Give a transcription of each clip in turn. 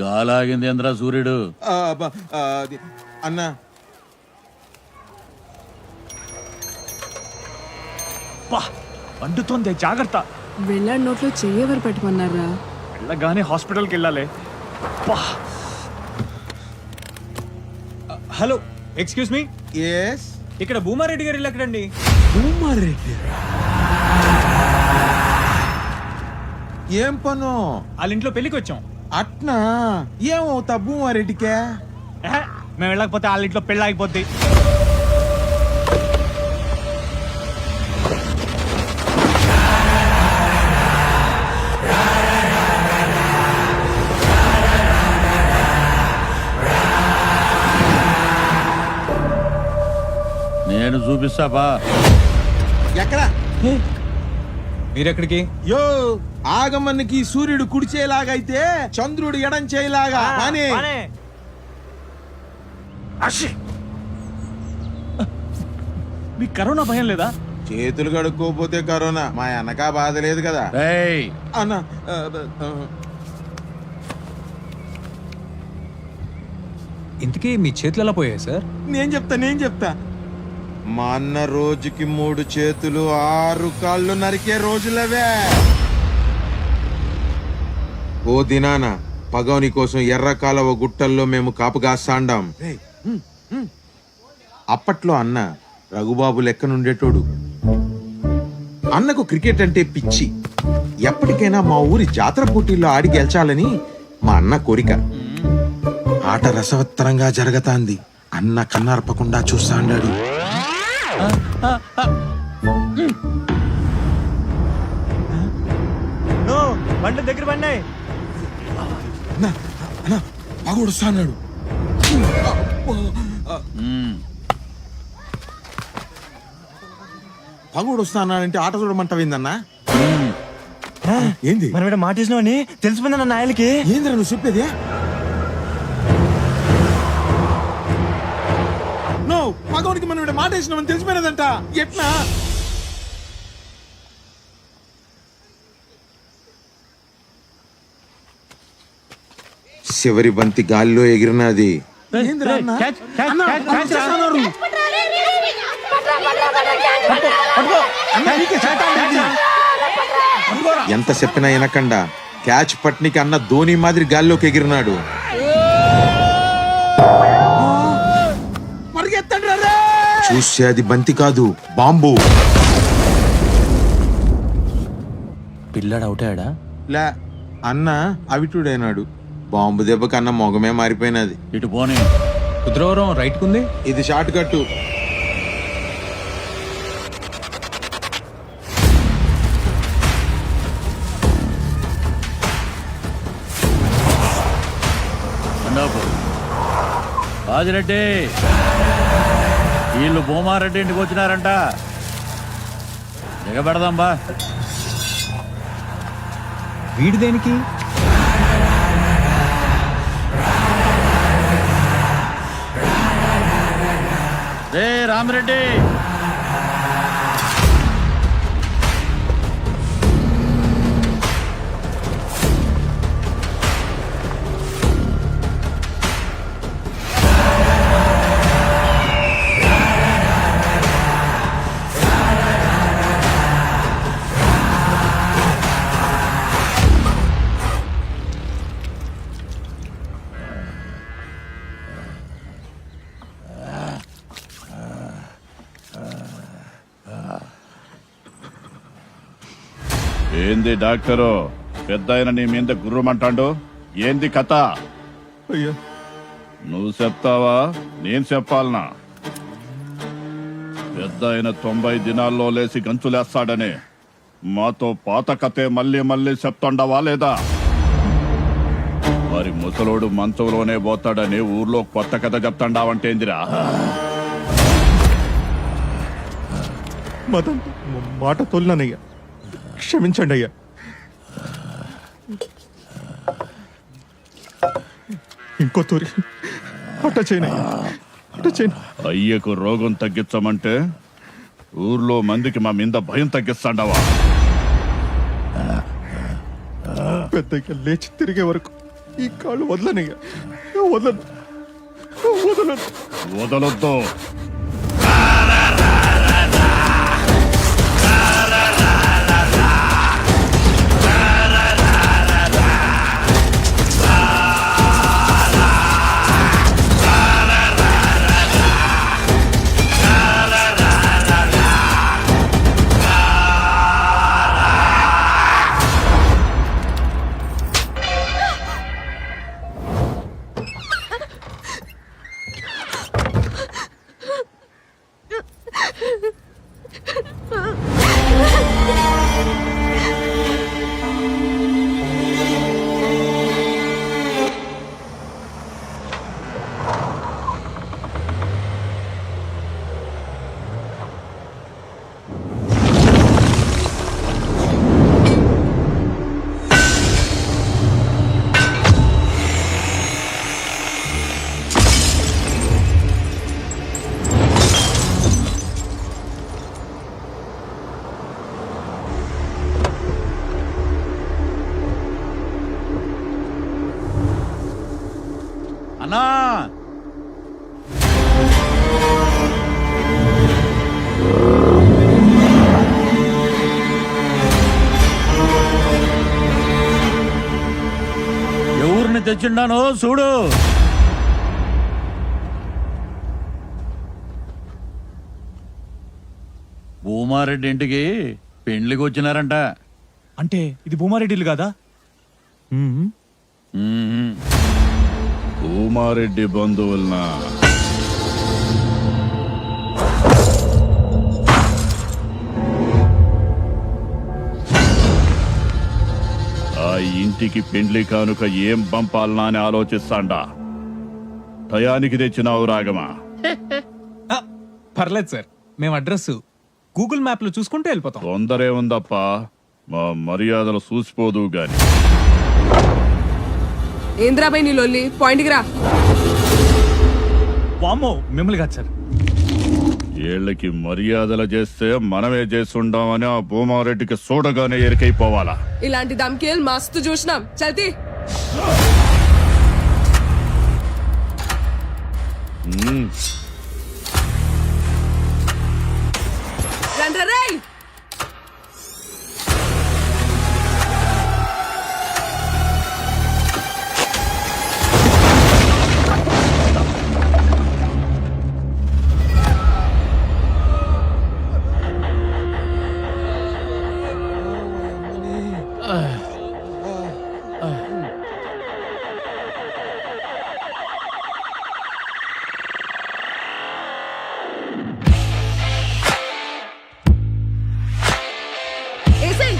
గాలాగింది ఏంద్రా సూర్యుడు. అన్నా అంటుతోంది, జాగ్రత్త. వెళ్ళాడు నోట్లో చెయ్యెవరు పెట్టమన్నారా? వెళ్ళగానే హాస్పిటల్కి వెళ్ళాలి. Hello, excuse me. ఎస్ ఇక్కడ భూమారెడ్డి గారు ఇల్లు ఎక్కడండి? భూమారెడ్డి ఏం పను? వాళ్ళ ఇంట్లో పెళ్లికి వచ్చాం. అట్నా ఏమవుతా భూమారెడ్డికే? మేము వెళ్ళకపోతే వాళ్ళ ఇంట్లో పెళ్ళి ఆగిపోద్ది. నేను చూపిస్తా బా. ఎక్కడ? మీరెక్కడికి? యో ఆగమన్నకి సూర్యుడు కుడిచేలాగైతే చంద్రుడు ఎడం చేయలాగా అని. మీకు కరోనా భయం లేదా? చేతులు కడుక్కోపోతే కరోనా, మా వెనక బాధ లేదు కదా ఏయ్, అన్న. ఇంతకీ మీ చేతులు ఎలా పోయాయి సార్? నేను చెప్తా మా అన్న రోజుకి 3 చేతులు 6 కాళ్ళు నరికే రోజులవే. ఓ దినాన పగవని కోసం ఎర్ర కాలవ గుట్టల్లో మేము కాపుగాస్తాండాం. అప్పట్లో అన్న రఘుబాబు లెక్కనుండేటోడు. అన్నకు క్రికెట్ అంటే పిచ్చి. ఎప్పటికైనా మా ఊరి జాతర పోటీల్లో ఆడి గెలిచాలని మా అన్న కోరిక. ఆట రసవత్తరంగా జరగతాంది. అన్న కన్నార్పకుండా చూస్తాండాడు. బండి దగ్గర పడినాయి. పగొడుస్తాడు. పగొడుస్తానంటే ఆట చూడమంటావేందన్నా? ఏంది మనం ఇక్కడ మాటేసినావని తెలిసిపోయిందన్న నాయలకి. ఏంద్రా నువ్వు చెప్పేది? పగోనికి మనం ఇక్కడ మాట వేసినామని తెలిసిపోయినదంట. ఎట్లా? చివరి బంతి గాల్లో ఎగిరినది. ఎంత చెప్పినా వినకుండా క్యాచ్ పట్నికి అన్న ధోని మాదిరి గాల్లోకి ఎగిరినాడు. చూస్తే అది బంతి కాదు, బాంబు. పిల్లడు అవుతాడా? లే, అన్న అవిటుడైనాడు. బాంబు దెబ్బ కన్నా మొగమే మారిపోయినది. ఇటు పోనీ. కుద్రవరం రైట్ కుంది. ఇది షార్ట్ కట్టు. బాజిరెడ్డి, వీళ్ళు భూమారెడ్డి ఇంటికి వచ్చినారంట. దిగబెడదాం బా. వీడి దేనికి? రే రామిరెడ్డి, ఏంది డాక్టరు పెద్ద ఆయన నీ మీద గుర్రమంటాడు? ఏంది కథ? అయ్యా నువ్వు చెప్తావా నేను చెప్పాలనా? పెద్ద ఆయన 90 దినాల్లో లేసి గంతులేస్తాడని మాతో పాత కథే మళ్ళీ మళ్ళీ చెప్తాండవా లేదా? మరి ముసలోడు మంచంలోనే పోతాడని ఊర్లో కొత్త కథ చెప్తాండావంటేందిరా? మాట తోలినానయ్యా, క్షమించండి అయ్యా. ఇంకో తూరి అట్ట చేయను. అయ్యకు రోగం తగ్గించమంటే ఊర్లో మందికి మా మీద భయం తగ్గిస్తాండవా? పెద్దగా లేచి తిరిగే వరకు ఈ కాళ్ళు వదలనయ్యా, వదలను, వదలను. వదలొద్దు. అన్నా ఎవరిని తెచ్చిండానో చూడు. భూమారెడ్డి ఇంటికి పెండ్లికి వచ్చినారంట. అంటే ఇది భూమారెడ్డిలు కాదా? మ్మ్. భూమారెడ్డి బంధువులన ఆ ఇంటికి పెండ్లి కానుక ఏం పంపాలనా అని ఆలోచిస్తాండా. టయానికి తెచ్చినావు రాగమా. పర్లేదు సార్, మేము అడ్రస్ గూగుల్ మ్యాప్ లో చూసుకుంటూ వెళ్ళిపోతాం. తొందరే ఉందప్ప, మా మర్యాదలు చూసిపోదు గాని. ఏంద్రాబాయ్ నీ లొల్లి, పాయింట్కి రా. వామ్మో, మిమ్మల్ని కాదు సార్. ఏళ్ళకి మర్యాదలు చేస్తే మనమే చేస్తుండామని ఆ భూమారెడ్డికి చూడగానే ఎరికైపోవాలా. ఇలాంటి దమ్కేలు మస్తు చూసినాం. చల్తి రండ్రా రేయ్. ఏసేయ్.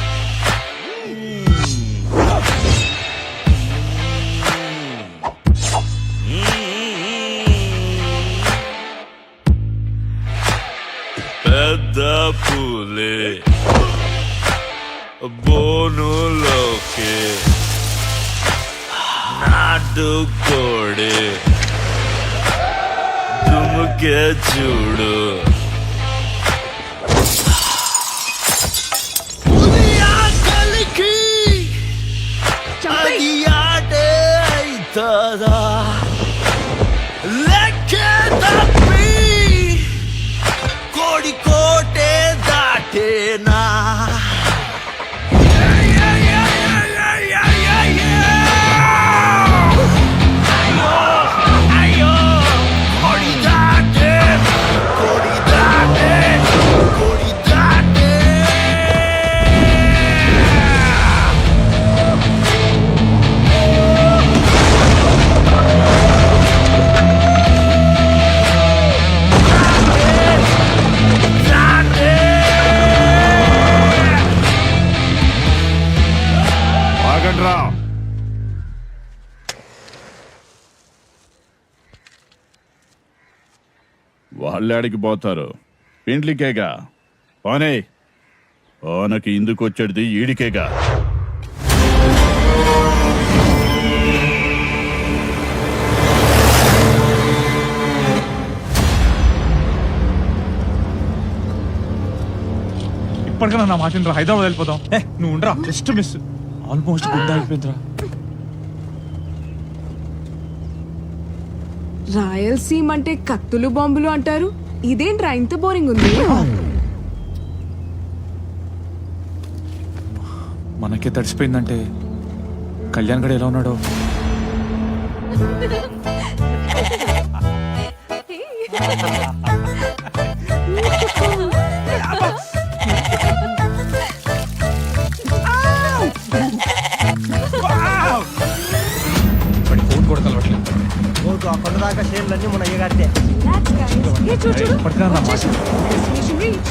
పెద్ద పూలే బోనులోకి నాటుకోడి దుముకే చూడు. అది ఆటే అవుతుందా లెక్కే తప్పి కోడి కోటే దాటేనా. అయ్యో కోడి దాటే, కోడి దాటే, కోడి దాటే. ఆగండ్రా. వాళ్ళాడికి పోతారు, పెండ్లికేగా. పోనే, ఓనకి ఇందుకు వచ్చేది ఈడికేగా. ఇప్పటికైనా నా మాట వినరా, హైదరాబాద్ వెళ్ళిపోతాం. నువ్వు ఉండరా, జస్ట్ మిస్. ఆల్మోస్ట్ గుడ్ అయిపోయిందిరా. రాయలసీమ అంటే కత్తులు బాంబులు అంటారు, ఇదేంట్రా ఇంత బోరింగ్ ఉంది? మనకే తడిసిపోయిందంటే కళ్యాణ్ గడ ఎలా ఉన్నాడో. వాడి ఫోన్ కూడా కలవట్లేదు. ఏ చూడు చూడు. పట్టుకురా నా మాట. Destination reach.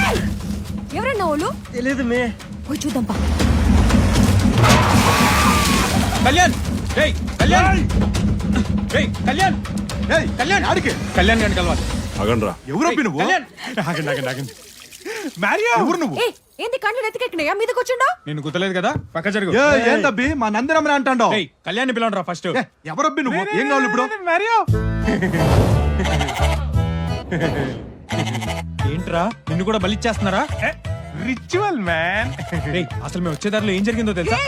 ఏయ్! ఎవరన్నా వాళ్ళు? తెలీదు మే. పోయి చూద్దాం పా. కళ్యాణ్ రేయ్ కళ్యాణ్ రేయ్ కళ్యాణ్ కళ్యాణ్ కళ్యాణ్ గారిని కలవాలి. ఎవరబ్బి నువ్వు? కళ్యాణ్ మ్యారియా ఎవరు నువ్వు? ఏ ఏంది కళ్ళు నెత్తికెక్కినాయా? మీదకి వచ్చిండో? నేను గుర్తులేదు కదా, పక్క జరుగు. ఏందబ్బి మా నందిరమ్మని అంటాడో? రేయ్ కళ్యాణ్ పిలవండి రా ఫస్ట్. ఎవరబ్బి నువ్వు? ఏం కావాలి ఇప్పుడు? మ్యారియా ఏంట్రా నిన్ను కూడా బలిచ్చేస్తున్నారా? Ritual man. రేయ్ అసలు మేము వచ్చే దారిలో ఏం జరిగిందో తెలుసా?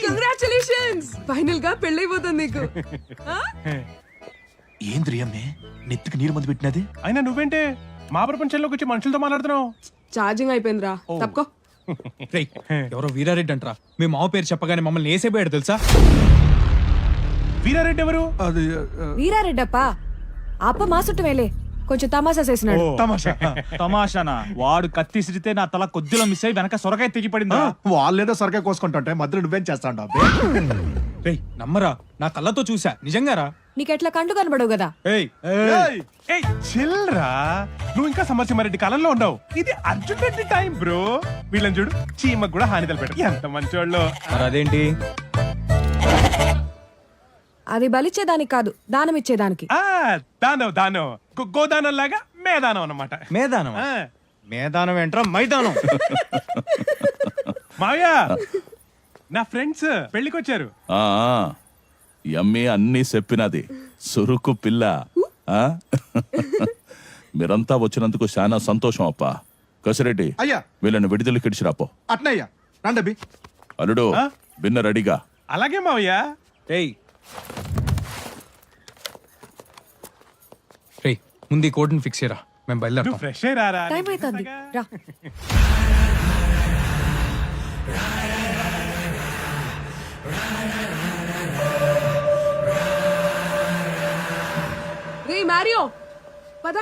కంగ్రాచులేషన్స్, ఫైనల్ గా పెళ్ళైపోతుంది నీకు. ఆ? ఏంద్రి అమ్మే నెత్తికి నీరు మందు పెట్టినది? అయినా నువ్వేంటే మా ప్రపంచంలోకి వచ్చి మనుషులతో మాట్లాడుతున్నావు? ఛార్జింగ్ అయిపోయిందిరా, తప్పుకో. రేయ్ ఎవరో వీరారెడ్డి అంటరా, మీ మావ పేరు చెప్పగానే మమ్మల్ని వేసేపోయాడు తెలుసా? వీరారెడ్డి ఎవరు? అది వీరారెడ్డప్ప అప్ప మా చుట్టమేలే, కొంచెం తమాషా చేసినాడు. తమాషా. తమాషానా? వాడు కత్తి సిరితే నా తల కొద్దిలో మిస్ అయ్యి వెనక సొరకాయ తెగి పడిందా? వాళ్ళేదో సొరకాయ కోసుకుంటుంటే మధ్యలో నువ్వేం చేస్తాడు? రేయ్ నమ్మరా, నా కళ్ళతో చూసా, నిజంగారా? నీకెట్లా కండు కనబడవు కదా. ఏయ్ చిల్రా, నువ్వు ఇంకా సమరసింహారెడ్డి కాలంలో ఉండవు. ఇది అర్జున్ రెడ్డి టైం బ్రో. వీళ్ళని చూడు, చీమకు కూడా హాని తలపెట్టారు. ఎంత మంచోళ్ళు. మరి అదేంటి? అది బలిచ్చేదానికి కాదు, దానం ఇచ్చేదానికి. ఆ దానవ్ దానవ్ గోదానం లాగా మేదానం అన్నమాట. మేదానం? ఆ. మేదానం ఏంట్రా, మైదానం. మావయ్య, నా ఫ్రెండ్స్ పెళ్లికొచ్చారు. ఆ ఎమ్మి అన్నీ చెప్పినది, సురుకు పిల్ల. ఆ? మీరంతా వచ్చినందుకు చాలా సంతోషం అప్ప. కసిరెడ్డి, అయ్యా. వీళ్ళని విడుదల కిడిచిరాపో. అట్నయ్యా రండబ్బి. అల్లుడు బిన్న రెడీగా. అలాగే మావయ్య. రేయ్ రేయ్ ముందు ఈ కోడ్ని ఫిక్స్ చేయరా, మేము నువ్వు బయలుదేరుతాం. ఫ్రెష్ అయ్యారా? టైం అవుతుంది, రా. రే మ్యారియో, పద.